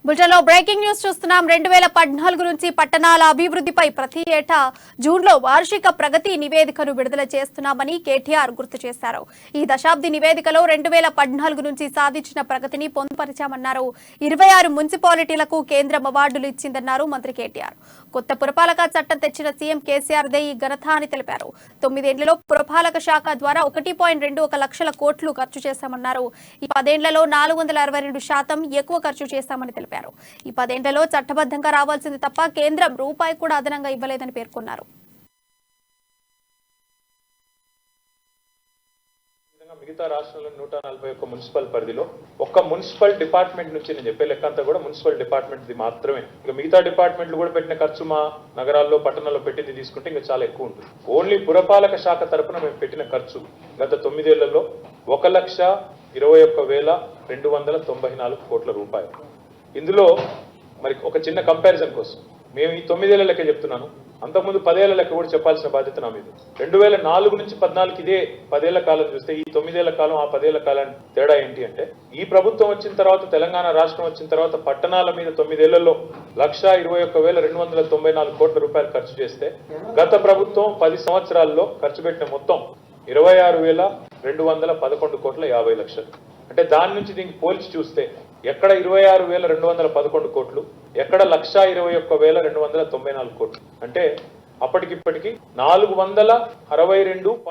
బులెటిన్లో breaking news చూస్తున్నాం. 2014 నుంచి పట్టణాల అభివృద్ధిపై ప్రతి ఏటా జూన్లో వార్షిక ప్రగతి నివేదికను విడుదల చేస్తున్నామని కేటీఆర్ గుర్తు చేశారు. ఈ దశాబ్ది నివేదికలో 2014 నుంచి సాధించిన ప్రగతిని పొందుపరిచామన్నారు. 26 మున్సిపాలిటీలకు కేంద్రం అవార్డులు ఇచ్చిందన్నారు మంత్రి కేటీఆర్. కొత్త పురపాలక చట్టం తెచ్చిన సీఎం కేసీఆర్ దే ఈ ఘనత అని తెలిపారు. 9 ఏళ్లలో పురపాలక శాఖ ద్వారా 1.21 లక్షల కోట్లు ఖర్చు చేశామన్నారు. ఈ 10 ఏళ్లలో 462% ఎక్కువ ఖర్చు చేశామని తెలిపారు. ఈ 10 ఏళ్లలో చట్టబద్ధంగా రావాల్సింది తప్ప కేంద్రం రూపాయి కూడా అదనంగా ఇవ్వలేదని పేర్కొన్నారు. మిగతా రాష్ట్రంలో 141 మున్సిపల్ పరిధిలో ఒక్క మున్సిపల్ డిపార్ట్మెంట్ నుంచి నేను చెప్పే లెక్క అంతా కూడా మున్సిపల్ డిపార్ట్మెంట్ మాత్రమే. ఇక మిగతా డిపార్ట్మెంట్లు కూడా పెట్టిన ఖర్చు మా నగరాల్లో పట్టణాల్లో పెట్టింది తీసుకుంటే ఇంకా చాలా ఎక్కువ ఉంటుంది. ఓన్లీ పురపాలక శాఖ తరఫున మేము పెట్టిన ఖర్చు గత 9 ఏళ్లలో 1,21,294 కోట్ల రూపాయలు. ఇందులో మరి ఒక చిన్న కంపారిజన్ కోసం మేము ఈ 9 ఏళ్ల లెక్క చెప్తున్నాను, అంతకుముందు 10 ఏళ్ల లెక్క కూడా చెప్పాల్సిన బాధ్యత నా మీద. 2004 నుంచి 14 ఇదే 10 ఏళ్ల కాలం చూస్తే ఈ 9 ఏళ్ల కాలం ఆ 10 ఏళ్ల కాలం తేడా ఏంటి అంటే, ఈ ప్రభుత్వం వచ్చిన తర్వాత తెలంగాణ రాష్ట్రం వచ్చిన తర్వాత పట్టణాల మీద 9 ఏళ్లలో 1,21,294 కోట్ల రూపాయలు ఖర్చు చేస్తే గత ప్రభుత్వం 10 సంవత్సరాల్లో ఖర్చు పెట్టిన మొత్తం 26,211 కోట్ల 50 లక్షలు. అంటే దాని నుంచి దీనికి పోల్చి చూస్తే ఎక్కడ 26,211 కోట్లు, ఎక్కడ 1,21,294 కోట్లు. అంటే అప్పటికిప్పటికి 462